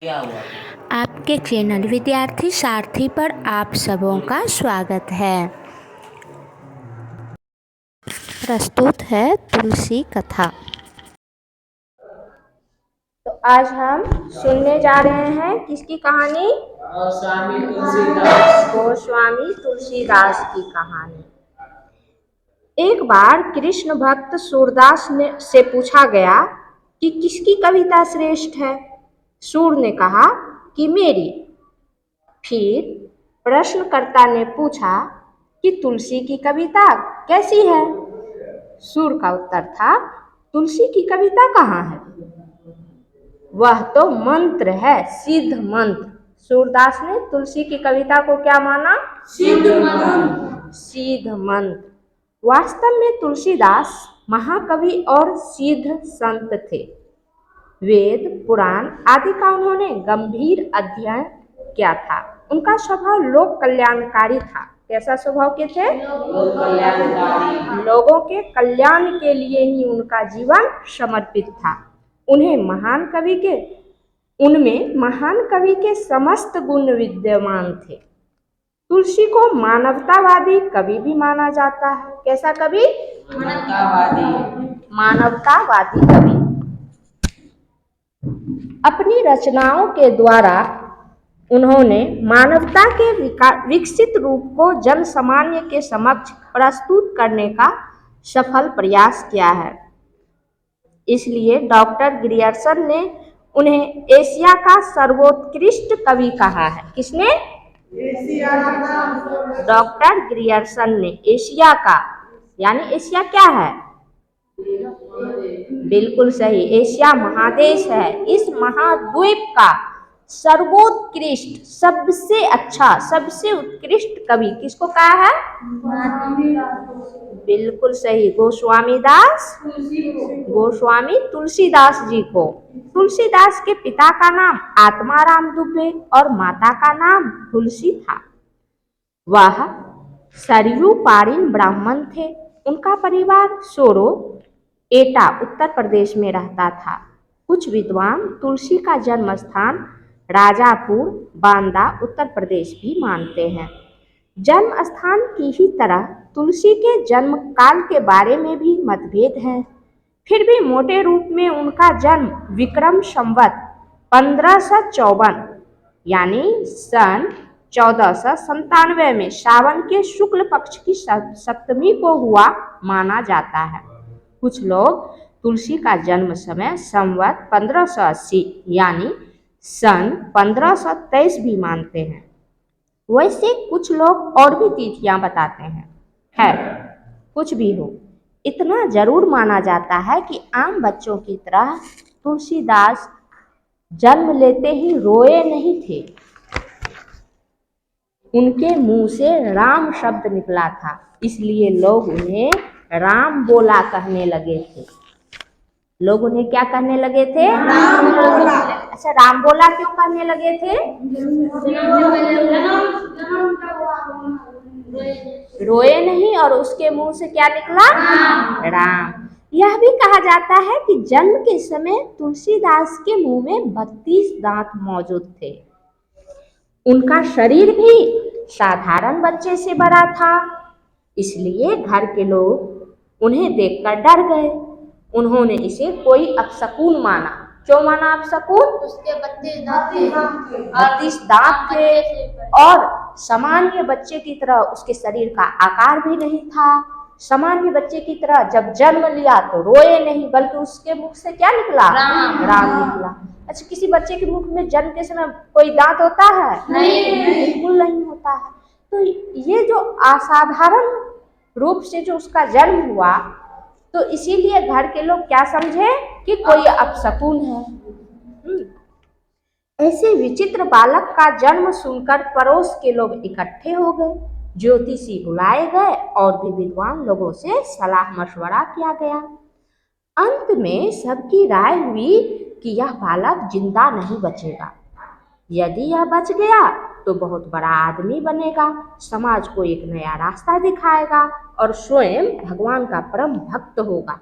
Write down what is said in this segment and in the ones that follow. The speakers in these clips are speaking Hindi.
क्या हुआ? आपके चैनल विद्यार्थी सारथी पर आप सबों का स्वागत है। प्रस्तुत है तुलसी कथा। तो आज हम सुनने जा रहे हैं किसकी कहानी? गोस्वामी तुलसीदास। गोस्वामी तुलसीदास की कहानी। एक बार कृष्ण भक्त सूरदास से पूछा गया कि किसकी कविता श्रेष्ठ है। सूर ने कहा कि मेरी। फिर प्रश्नकर्ता ने पूछा कि तुलसी की कविता कैसी है। सूर का उत्तर था, तुलसी की कविता कहाँ है, वह तो मंत्र है, सिद्ध मंत्र। सूरदास ने तुलसी की कविता को क्या माना? सिद्ध मंत्र। सिद्ध मंत्र। वास्तव में तुलसीदास महाकवि और सिद्ध संत थे। वेद पुराण आदि का उन्होंने गंभीर अध्ययन किया था। उनका स्वभाव लोक कल्याणकारी था। कैसा स्वभाव के थे? लोक कल्याणकारी। लोगों के कल्याण के लिए ही उनका जीवन समर्पित था। उनमें महान कवि के समस्त गुण विद्यमान थे। तुलसी को मानवतावादी कवि भी माना जाता है। कैसा कवि? मानवतावादी कवि। अपनी रचनाओं के द्वारा उन्होंने मानवता के विकसित रूप को जन सामान्य के समक्ष प्रस्तुत करने का सफल प्रयास किया है। इसलिए डॉक्टर ग्रियर्सन ने उन्हें एशिया का सर्वोत्कृष्ट कवि कहा है। किसने? डॉक्टर ग्रियर्सन ने एशिया का, यानी एशिया क्या है? बिल्कुल सही, एशिया महादेश है। इस महाद्वीप का सर्वोत्कृष्ट, सबसे अच्छा, सबसे उत्कृष्ट कवि किसको कहा है? बिल्कुल सही, गोस्वामी तुलसीदास जी को। तुलसीदास के पिता का नाम आत्माराम दुबे और माता का नाम तुलसी था। वह सरयू पारीन ब्राह्मण थे। उनका परिवार सोरो एटा उत्तर प्रदेश में रहता था। कुछ विद्वान तुलसी का जन्म स्थान राजापुर बांदा उत्तर प्रदेश भी मानते हैं। जन्म स्थान की ही तरह तुलसी के जन्म काल के बारे में भी मतभेद है। फिर भी मोटे रूप में उनका जन्म विक्रम संवत 1554 यानी सन 1497 में सावन के शुक्ल पक्ष की सप्तमी को हुआ माना जाता है। कुछ लोग तुलसी का जन्म समय संवत 1580 यानी सन 1523 भी मानते हैं। वैसे कुछ लोग और भी तिथियां बताते हैं। खैर, कुछ भी हो, इतना जरूर माना जाता है कि आम बच्चों की तरह तुलसीदास जन्म लेते ही रोए नहीं थे। उनके मुंह से राम शब्द निकला था, इसलिए लोग उन्हें राम बोला कहने लगे थे। लोग उन्हें क्या कहने लगे थे? राम बोला। अच्छा, राम बोला क्यों कहने लगे थे? रोए नहीं और उसके मुंह से क्या निकला? राम। यह भी कहा जाता है कि जन्म के समय तुलसीदास के मुंह में 32 दांत मौजूद थे। उनका शरीर भी साधारण बच्चे से बड़ा था, इसलिए घर के लोग उन्हें देखकर डर गए। उन्होंने इसे कोई अपशकुन माना। क्यों माना अपशकुन? उसके 32 दांत थे और सामान्य बच्चे की तरह उसके शरीर का आकार भी नहीं था। सामान्य बच्चे की तरह जब जन्म लिया तो रोए नहीं, बल्कि उसके मुख से क्या निकला? राम निकला। अच्छा, किसी बच्चे के मुख में जन्म के समय कोई दांत होता है? नहीं। बिल्कुल नहीं होता है। तो ये जो असाधारण रूप से जो उसका जन्म हुआ, तो इसीलिए घर के लोग क्या समझे कि कोई अपशकुन है। ऐसे विचित्र बालक का जन्म सुनकर पड़ोस के लोग इकट्ठे हो गए। ज्योतिषी बुलाए गए और भी विद्वान लोगों से सलाह मशवरा किया गया। अंत में सबकी राय हुई कि यह बालक जिंदा नहीं बचेगा। यदि यह बच गया तो बहुत बड़ा आदमी बनेगा, समाज को एक नया रास्ता दिखाएगा और स्वयं भगवान का परम भक्त होगा।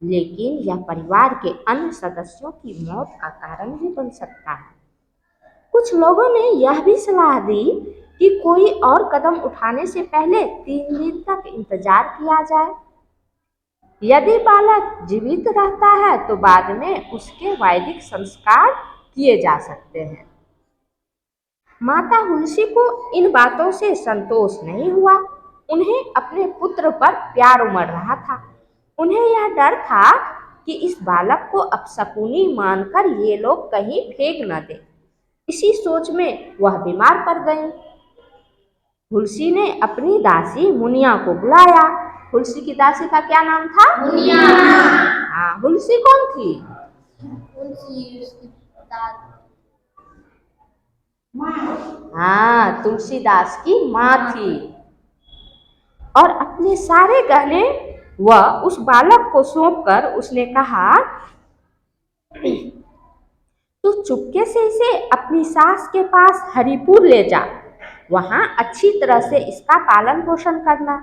लेकिन यह परिवार के अन्य सदस्यों की मौत का कारण भी बन सकता है। कुछ लोगों ने यह भी सलाह दी कि कोई और कदम उठाने से पहले 3 दिन तक इंतजार किया जाए। यदि बालक जीवित रहता है तो बाद में उसके वैदिक संस्कार किए जा सकते हैं। माता हुलसी को इन बातों से संतोष नहीं हुआ। उन्हें अपने पुत्र पर प्यार उमड़ रहा था। उन्हें यह डर था कि इस बालक को अपशकुनी मानकर ये लोग कहीं फेंक न दें। इसी सोच में वह बीमार पड़ गई। हुलसी ने अपनी दासी मुनिया को बुलाया। हुलसी की दासी का क्या नाम था? मुनिया। हाँ, हुलसी कौन थी? हाँ, तुलसीदास की माँ थी। और अपने सारे गहने वह उस बालक को सौंपकर उसने कहा, तू चुपके से इसे अपनी सास के पास हरिपुर ले जा, वहां अच्छी तरह से इसका पालन पोषण करना।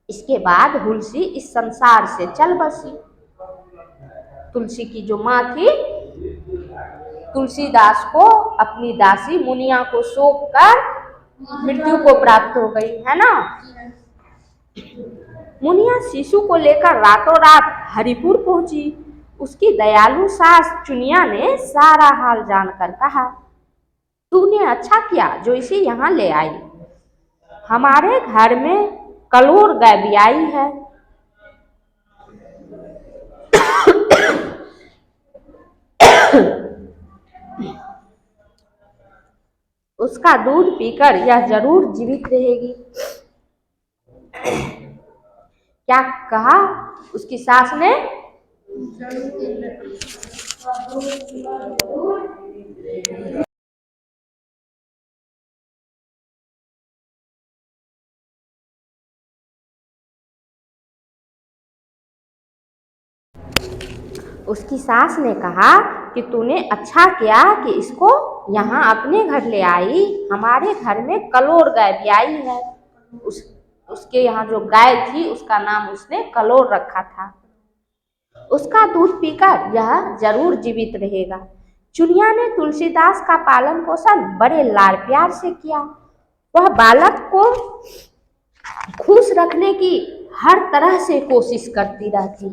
इसके बाद हुलसी इस संसार से चल बसी। तुलसी की जो माँ थी, तुलसीदास को अपनी दासी मुनिया को सौंपकर मृत्यु को प्राप्त हो गई, है ना। मुनिया शिशु को लेकर रातों रात हरिपुर पहुंची। उसकी दयालु सास चुनिया ने सारा हाल जानकर कहा, तूने अच्छा किया जो इसे यहाँ ले आई। हमारे घर में कलोर गाय भी आई है। उसका दूध पीकर यह जरूर जीवित रहेगी। क्या कहा उसकी सास ने? उसकी सास ने कहा कि तूने अच्छा किया कि इसको यहाँ अपने घर ले आई। हमारे घर में कलोर गाय भी आई है। उसके यहाँ जो गाय थी उसका नाम उसने कलोर रखा था। उसका दूध पीकर यह जरूर जीवित रहेगा। चुनिया ने तुलसीदास का पालन पोषण बड़े लाड़ प्यार से किया। वह बालक को खुश रखने की हर तरह से कोशिश करती रहती,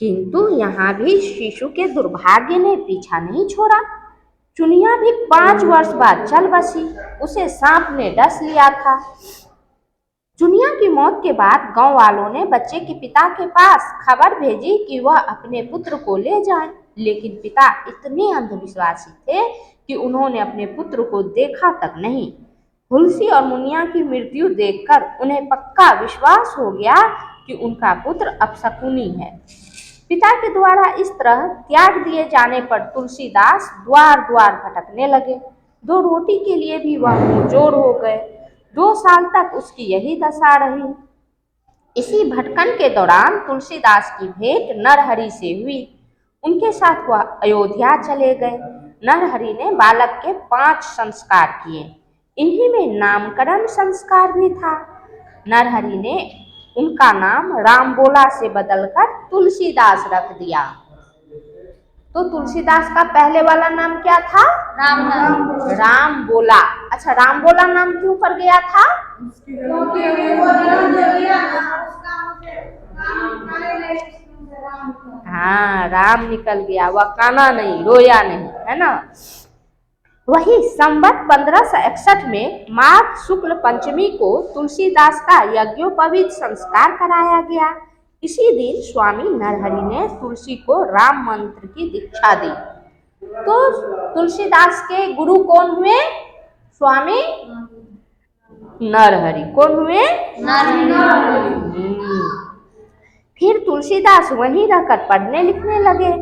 किंतु यहाँ भी शिशु के दुर्भाग्य ने पीछा नहीं छोड़ा। चुनिया भी 5 वर्ष बाद चल बसी। उसे सांप ने डस लिया था। चुनिया की मौत के बाद गांव वालों ने बच्चे के पिता के पास खबर भेजी कि वह अपने पुत्र को ले जाए, लेकिन पिता इतने अंधविश्वासी थे कि उन्होंने अपने पुत्र को देखा तक नहीं। हुलसी और मुनिया की मृत्यु देखकर उन्हें पक्का विश्वास हो गया कि उनका पुत्र अपशकुनी है। पिता के द्वारा इस तरह त्याग दिए जाने पर तुलसीदास द्वार द्वार भटकने लगे। 2 रोटी के लिए भी वह मुंहजोर हो गए। 2 साल तक उसकी यही दशा रही। इसी भटकन के दौरान तुलसीदास की भेंट नरहरि से हुई। उनके साथ वह अयोध्या चले गए। नरहरि ने बालक के 5 संस्कार किए। इन्हीं में नामकरण संस्कार भी था। नरहरि ने उनका नाम रामबोला से बदलकर तुलसीदास रख दिया। तो तुलसीदास का पहले वाला नाम क्या था? रामबोला। अच्छा, रामबोला नाम क्यों पड़ गया था? हाँ, राम निकल गया, वह काना नहीं, रोया नहीं, है ना। वही संवत 1561 में माघ शुक्ल पंचमी को तुलसीदास का यज्ञोपवीत संस्कार कराया गया। इसी दिन स्वामी नरहरि ने तुलसी को राम मंत्र की दीक्षा दी। तो तुलसीदास के गुरु कौन हुए? स्वामी नरहरि। कौन हुए? फिर तुलसीदास वहीं रहकर पढ़ने लिखने लगे।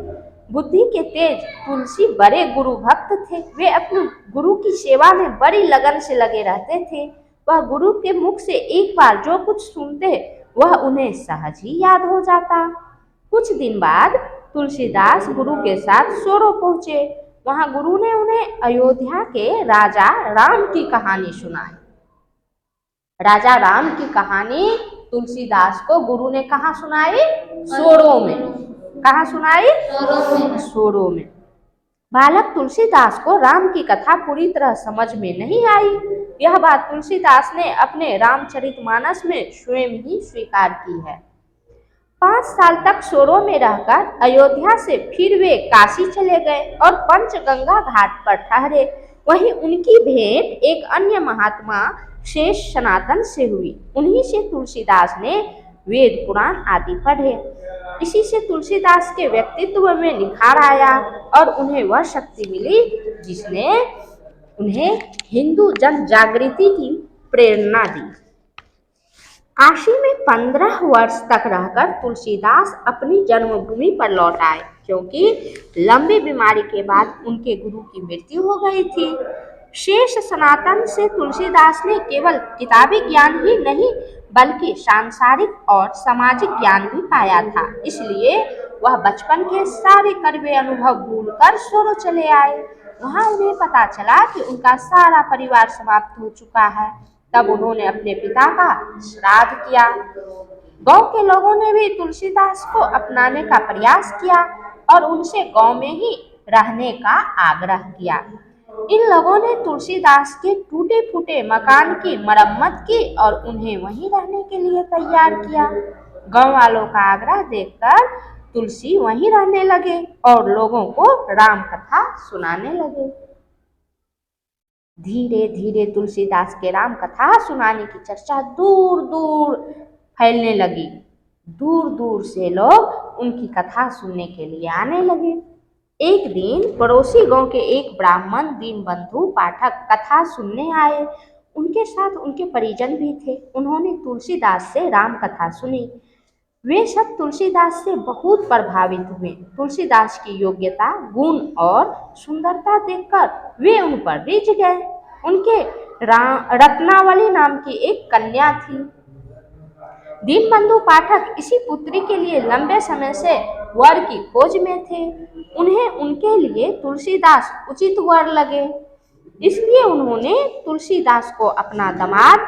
बुद्धि के तेज तुलसी बड़े गुरु भक्त थे। वे अपने गुरु की सेवा में बड़ी लगन से लगे रहते थे। वह गुरु के मुख से एक बार जो कुछ सुनते वह उन्हें सहज ही याद हो जाता। कुछ दिन बाद तुलसीदास गुरु के साथ सोरो पहुंचे। वहां गुरु ने उन्हें अयोध्या के राजा राम की कहानी सुनाई। राजा राम की कहानी तुलसीदास को गुरु ने कहाँ सुनाई? सोरो में। कहाँ सुनाई? सोरो में। बालक तुलसीदास को राम की कथा पूरी तरह समझ में नहीं आई। यह बात तुलसीदास ने अपने रामचरितमानस में स्वयं ही स्वीकार की है। 5 साल तक सोरो में रहकर अयोध्या से फिर वे काशी चले गए और पंचगंगा घाट पर ठहरे। वहीं उनकी भेंट एक अन्य महात्मा शेष सनातन से हुई। उन्हीं से तुलसीदास ने वेद पुराण आदि पढ़े। इसी से तुलसीदास के व्यक्तित्व में निखार आया और उन्हें वह शक्ति मिली जिसने उन्हें हिंदू जन जागृति की प्रेरणा दी। काशी में 15 वर्ष तक रहकर तुलसीदास अपनी जन्मभूमि पर लौट आए, क्योंकि लंबी बीमारी के बाद उनके गुरु की मृत्यु हो गई थी। शेष सनातन से तुलसीदास ने केवल किताबी ज्ञान ही नहीं बल्कि सांसारिक और सामाजिक ज्ञान भी पाया था। इसलिए वह बचपन के सारे कड़वे अनुभव भूलकर सोरो चले आए। वहां उन्हें पता चला कि उनका सारा परिवार समाप्त हो चुका है। तब उन्होंने अपने पिता का श्राद्ध किया। गांव के लोगों ने भी तुलसीदास को अपनाने का प्रयास किया और उनसे गांव में ही रहने का आग्रह किया। इन लोगों ने तुलसीदास के टूटे फूटे मकान की मरम्मत की और उन्हें वहीं रहने के लिए तैयार किया। गांव वालों का आग्रह देखकर तुलसी वहीं रहने लगे और लोगों को राम कथा सुनाने लगे। धीरे धीरे तुलसीदास के राम कथा सुनाने की चर्चा दूर दूर फैलने लगी। दूर दूर से लोग उनकी कथा सुनने के लिए आने लगे। एक दिन पड़ोसी गांव के एक ब्राह्मण दीनबंधु पाठक कथा सुनने आए। उनके साथ उनके परिजन भी थे। उन्होंने तुलसीदास से राम कथा सुनी। वे सब तुलसीदास से बहुत प्रभावित हुए। तुलसीदास की योग्यता, गुण और सुंदरता देखकर वे उन पर रिझ गए। उनके रत्नावली नाम की एक कन्या थी। दीनबंधु पाठक इसी पुत्री के लिए लंबे समय से वर की खोज में थे। उन्हें उनके लिए तुलसीदास उचित वर लगे, इसलिए उन्होंने तुलसीदास को अपना दामाद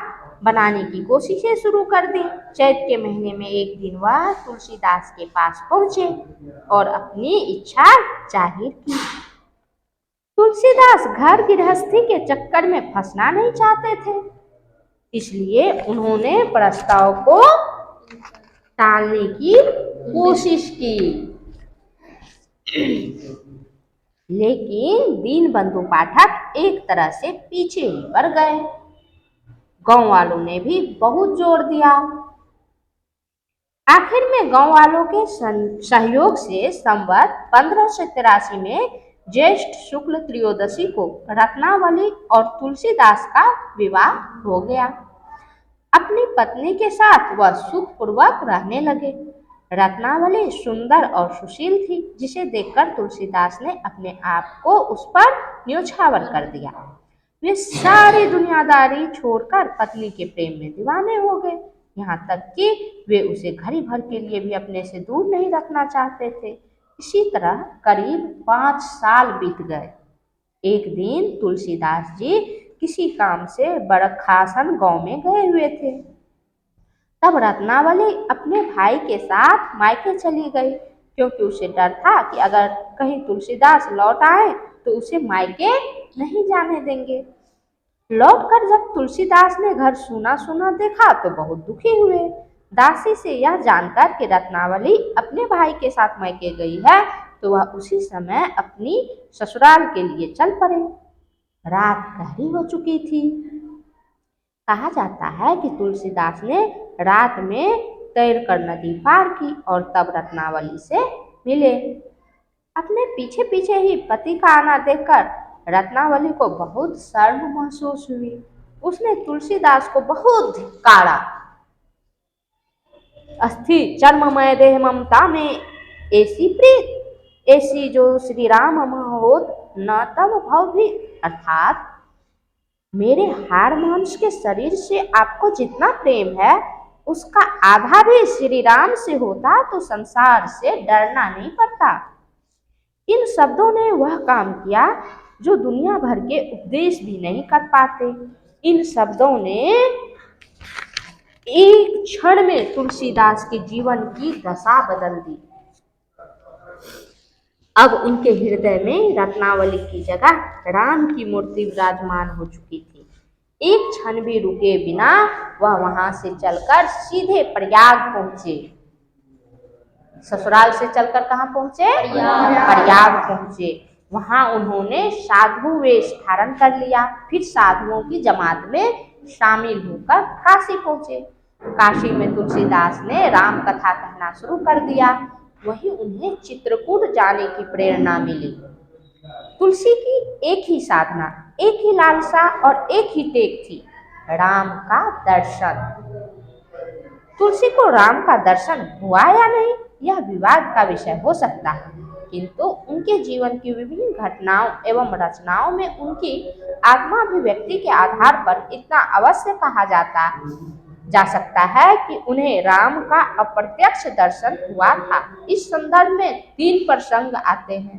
बनाने की कोशिशें शुरू कर दी। चैत के महीने में एक दिन वह तुलसीदास के पास पहुंचे और अपनी इच्छा जाहिर की। तुलसीदास घर गृहस्थी के चक्कर में फंसना नहीं चाहते थे, इसलिए उन्होंने प्रस्ताव को टालने की कोशिश की। लेकिन दीनबंधु पाठक एक तरह से पीछे ही पड़ गए। गांव वालों ने भी बहुत जोर दिया। आखिर में गांव वालों के सहयोग से संवत 1583 में ज्येष्ठ शुक्ल त्रयोदशी को रत्नावली और तुलसीदास का विवाह हो गया। अपनी पत्नी के साथ वह सुखपूर्वक रहने लगे। रत्नावली सुंदर और सुशील थी, जिसे देखकर तुलसीदास ने अपने आप को उस पर न्योछावर कर दिया। वे सारी दुनियादारी छोड़कर पत्नी के प्रेम में दीवाने हो गए। यहाँ तक कि वे उसे घड़ी भर के लिए भी अपने से दूर नहीं रखना चाहते थे। इसी तरह करीब 5 साल बीत गए। एक दिन तुलसीदास जी किसी काम से बड़खासन गांव में गए हुए थे। तब रत्नावली अपने भाई के साथ मायके चली गई, क्योंकि उसे डर था कि अगर कहीं तुलसीदास लौट आए तो उसे मायके नहीं जाने देंगे। लौटकर जब तुलसीदास ने घर सूना सूना देखा तो बहुत दुखी हुए। दासी से यह जानकर कि रत्नावली अपने भाई के साथ मायके गई है, तो वह उसी समय अपनी ससुराल के लिए चल पड़े। रात गहरी हो चुकी थी। कहा जाता है कि तुलसीदास ने रात में तैरकर नदी पार की और तब रत्नावली से मिले। अपने पीछे पीछे ही पति का आना देखकर रत्नावली को बहुत शर्म महसूस हुई। उसने तुलसीदास को बहुत धिक्कारा। अस्थि चर्ममय देह ममता में ऐसी प्रीत, ऐसी जो श्री राम होत न तब भव भी, अर्थात मेरे हाड़ मांस के शरीर से आपको जितना प्रेम है उसका आधा भी श्री राम से होता तो संसार से डरना नहीं पड़ता। इन शब्दों ने वह काम किया जो दुनिया भर के उपदेश भी नहीं कर पाते। इन शब्दों ने एक क्षण में तुलसीदास के जीवन की दशा बदल दी। अब उनके हृदय में रत्नावली की जगह राम की मूर्ति विराजमान हो चुकी थी। एक क्षण भी रुके बिना वह वहां से चलकर सीधे प्रयाग पहुंचे। ससुराल से चलकर कहाँ पहुंचे? प्रयाग पहुंचे। वहां उन्होंने साधु वेश धारण कर लिया। फिर साधुओं की जमात में शामिल होकर काशी पहुंचे। काशी में तुलसीदास ने राम कथा कहना शुरू कर दिया। वहीं उन्हें चित्रकूट जाने की प्रेरणा मिली। तुलसी की एक ही साधना, एक ही लालसा और एक ही टेक थी, राम का दर्शन। तुलसी को राम का दर्शन हुआ या नहीं, यह विवाद का विषय हो सकता है, किंतु उनके जीवन की विभिन्न घटनाओं एवं रचनाओं में उनकी आत्माभिव्यक्ति के आधार पर इतना अवश्य कहा जा सकता है कि उन्हें राम का अप्रत्यक्ष दर्शन हुआ था। इस संदर्भ में 3 प्रसंग आते हैं।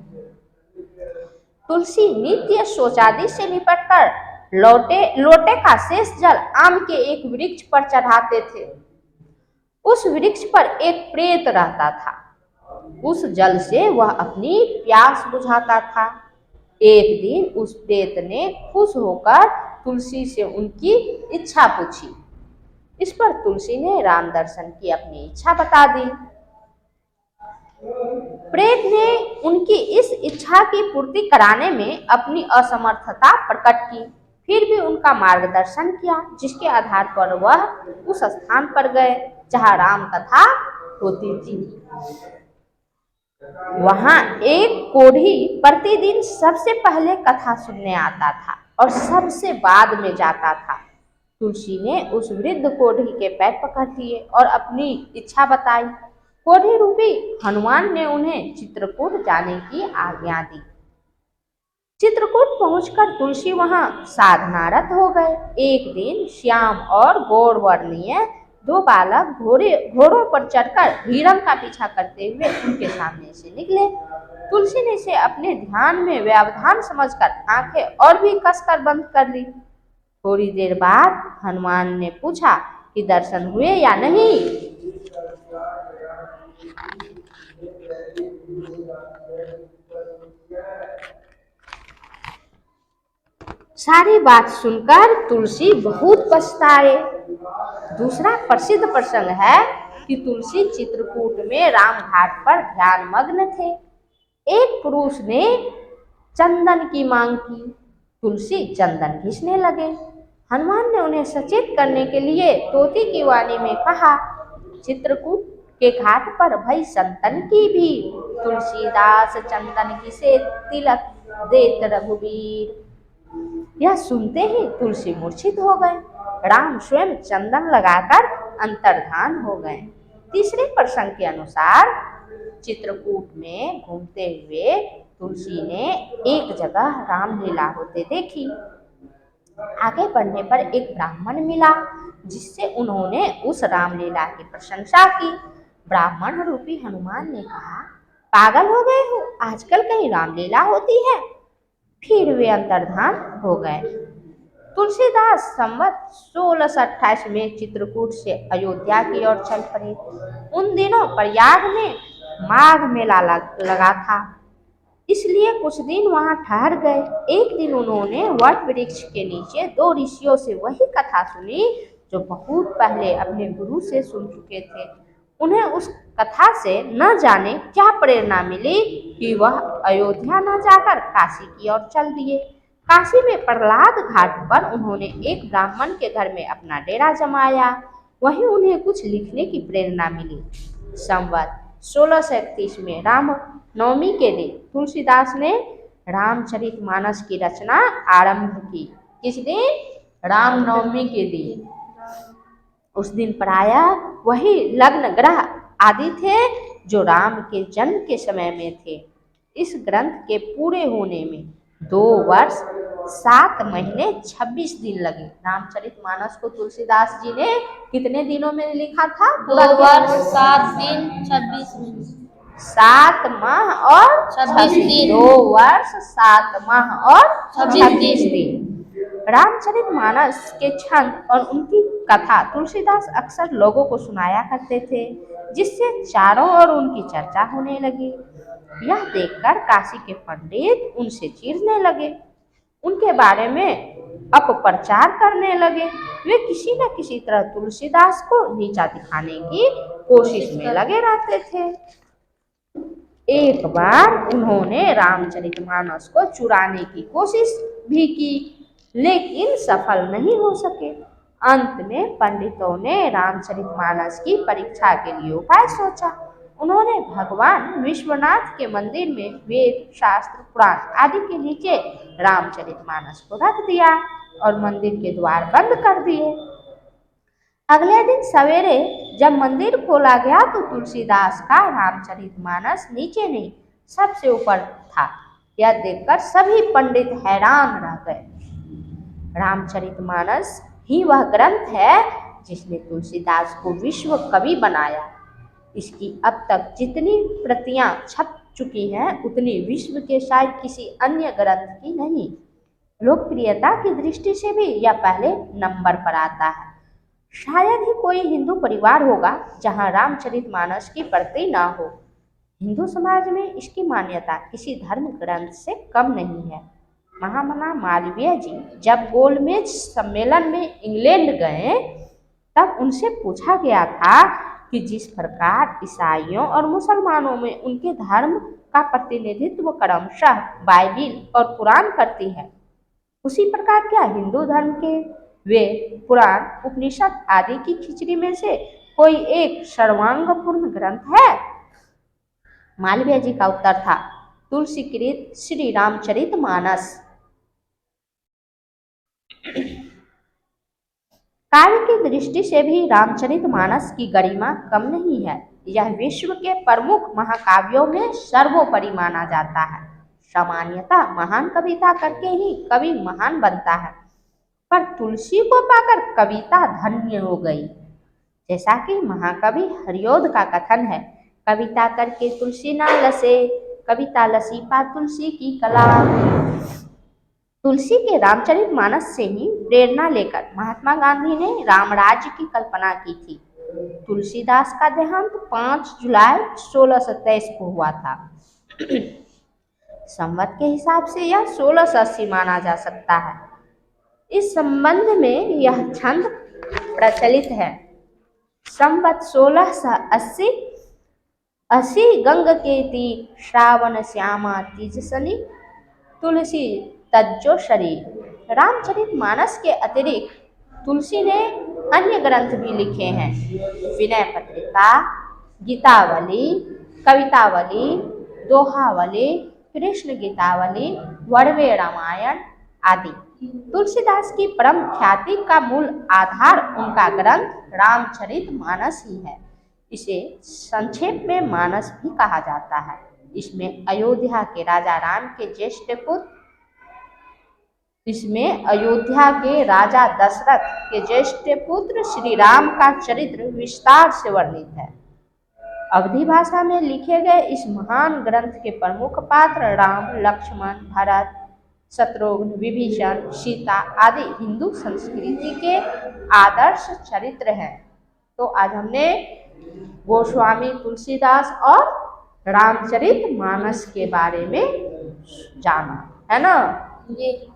तुलसी नित्य शौचादि से निपटकर लोटे का शेष जल आम के एक वृक्ष पर चढ़ाते थे। उस वृक्ष पर एक प्रेत रहता था। उस जल से वह अपनी प्यास बुझाता था। एक दिन उस प्रेत ने खुश होकर तुलसी से उनकी इच्छा पूछी। इस पर तुलसी ने राम दर्शन की अपनी इच्छा बता दी। प्रेत ने उनकी इस इच्छा की पूर्ति कराने में अपनी असमर्थता प्रकट की, फिर भी उनका मार्गदर्शन किया, जिसके आधार पर वह उस स्थान पर गए जहाँ राम कथा होती थी। वहां एक कोढ़ी प्रतिदिन सबसे पहले कथा सुनने आता था और सबसे बाद में जाता था। तुलसी ने उस वृद्ध कोढ़ी के पैर पकड़ लिए और अपनी इच्छा बताई। कोढ़ी रूपी हनुमान ने उन्हें चित्रकूट जाने की आज्ञा दी। चित्रकूट पहुंचकर तुलसी वहां साधनारत हो गए। एक दिन श्याम और गौर वर्णीय 2 बालक घोड़ों पर चढ़कर हिरण का पीछा करते हुए उनके सामने से निकले। तुलसी ने इसे अपने ध्यान में व्यवधान समझकर आंखें और भी कसकर बंद कर ली। थोड़ी देर बाद हनुमान ने पूछा कि दर्शन हुए या नहीं। सारी बात सुनकर तुलसी बहुत पछताए। दूसरा प्रसिद्ध प्रसंग है कि तुलसी चित्रकूट में राम घाट पर ध्यान मग्न थे। एक पुरुष ने चंदन की मांग की। तुलसी चंदन घिसने लगे। हनुमान ने उन्हें सचेत करने के लिए तोते की वाणी में कहा, चित्रकूट के घाट पर भई संतन की भी, तुलसीदास चंदन घिसे तिलक देत रघुवीर। यह सुनते ही तुलसी मूर्छित हो गए। राम स्वयं चंदन लगाकर अंतर्धान हो गए। तीसरे प्रसंग के अनुसार चित्रकूट में घूमते हुए तुलसी ने एक जगह रामलीला होते देखी। आगे बढ़ने पर एक ब्राह्मण मिला, जिससे उन्होंने उस रामलीला की प्रशंसा की। ब्राह्मण रूपी हनुमान ने कहा, पागल हो गए हो, आजकल कहीं रामलीला होती है। फिर वे अंतर्धान हो गए। तुलसीदास संवत 1628 में चित्रकूट से अयोध्या की ओर चल पड़े। उन दिनों प्रयाग में माघ मेला लगा था, इसलिए कुछ दिन वहां ठहर गए। एक दिन उन्होंने वट वृक्ष के नीचे 2 ऋषियों से वही कथा सुनी जो बहुत पहले अपने गुरु से सुन चुके थे। उन्हें उस कथा से न जाने क्या प्रेरणा मिली कि वह अयोध्या न जाकर काशी की ओर चल दिए। काशी में प्रहलाद घाट पर उन्होंने एक ब्राह्मण के घर में अपना डेरा जमाया। वहीं उन्हें कुछ लिखने की प्रेरणा मिली। संवत 1631 में राम नवमी के दिन तुलसीदास ने रामचरितमानस की रचना आरंभ की। किस दिन? रामनवमी के दिन। उस दिन प्रायः वही लग्न ग्रह आदि थे जो राम के जन्म के समय में थे। इस ग्रंथ के पूरे होने में 2 वर्ष 7 महीने 26 दिन लगे। रामचरितमानस को तुलसीदास जी ने कितने दिनों में लिखा था? 2 वर्ष 7 दिन 26 दिन। 7 माह और 26 दिन। 2 वर्ष 7 माह और 26 दिन। रामचरितमानस के छंद और उनकी कथा तुलसीदास अक्सर लोगों को सुनाया करते थे, जिससे चारों ओर उनकी चर्चा होने लगी। यह देखकर काशी के पंडित उनसे चिढ़ने लगे, उनके बारे में अपप्रचार करने लगे। वे किसी न किसी तरह तुलसीदास को नीचा दिखाने की कोशिश में लगे रहते थे। एक बार उन्होंने रामचरितमानस को चुराने की कोशिश भी की, लेकिन सफल नहीं हो सके। अंत में पंडितों ने रामचरितमानस की परीक्षा के लिए उपाय सोचा। उन्होंने भगवान विश्वनाथ के मंदिर में वेद, शास्त्र, पुराण आदि के नीचे रामचरितमानस को रख दिया और मंदिर के द्वार बंद कर दिए। अगले दिन सवेरे जब मंदिर खोला गया तो तुलसीदास का रामचरितमानस नीचे नहीं, सबसे ऊपर था। यह देखकर सभी पंडित हैरान रह गए। रामचरितमानस ही वह ग्रंथ है जिसने तुलसीदास को विश्व कवि बनाया। इसकी अब तक जितनी प्रतियां छप चुकी हैं उतनी विश्व के शायद किसी अन्य ग्रंथ की नहीं। लोकप्रियता की दृष्टि से भी यह पहले नंबर पर आता है। शायद ही कोई हिंदू परिवार होगा जहां रामचरितमानस की प्रति ना हो। हिंदू समाज में इसकी मान्यता किसी धर्म ग्रंथ से कम नहीं है। महामना मालवीय जी जब गोलमेज सम्मेलन में इंग्लैंड गए तब उनसे पूछा गया था कि जिस प्रकार ईसाइयों और मुसलमानों में उनके धर्म का प्रतिनिधित्व क्रमशः बाइबिल और पुराण करती है, उसी प्रकार क्या हिंदू धर्म के वेद, पुराण, उपनिषद आदि की खिचड़ी में से कोई एक सर्वांगपूर्ण ग्रंथ है? मालवीय जी का उत्तर था तुलसीकृत श्री रामचरितमानस। काव्य की दृष्टि से भी रामचरितमानस की गरिमा कम नहीं है। यह विश्व के प्रमुख महाकाव्यों में सर्वोपरि माना जाता है। सामान्यतः महान कविता करके ही कवि महान बनता है, पर तुलसी को पाकर कविता धन्य हो गई। जैसा कि महाकवि हरिओद का कथन है, कविता करके तुलसी ना लसे, कविता लसी पा तुलसी की कला। तुलसी के रामचरितमानस से ही प्रेरणा लेकर महात्मा गांधी ने रामराज्य की कल्पना की थी। तुलसीदास का देहांत 5 जुलाई 1623 को हुआ था। संवत के हिसाब से यह 1680 माना जा सकता है। इस संबंध में यह छंद प्रचलित है। संवत 1680 असी गंग केती श्रावण श्यामा तीजसनी तुलसी तज्जो शरीर। रामचरितमानस के अतिरिक्त तुलसी ने अन्य ग्रंथ भी लिखे हैं। विनय पत्रिका, गीतावली, कवितावली, दोहावली, कृष्ण गीतावली, वड़वे रामायण आदि। तुलसीदास की परम ख्याति का मूल आधार उनका ग्रंथ रामचरितमानस ही है। इसे संक्षेप में मानस भी कहा जाता है। इसमें अयोध्या के राजा राम के ज्येष्ठ पुत्र दशरथ के ज्येष्ठ पुत्र श्री राम का चरित्र विस्तार से वर्णित है। अवधी भाषा में लिखे गए इस महान ग्रंथ के प्रमुख पात्र राम, लक्ष्मण, भरत, शत्रुघ्न, विभीषण, सीता आदि हिंदू संस्कृति के आदर्श चरित्र हैं। तो आज हमने गोस्वामी तुलसीदास और रामचरितमानस के बारे में जाना, है ना? जी।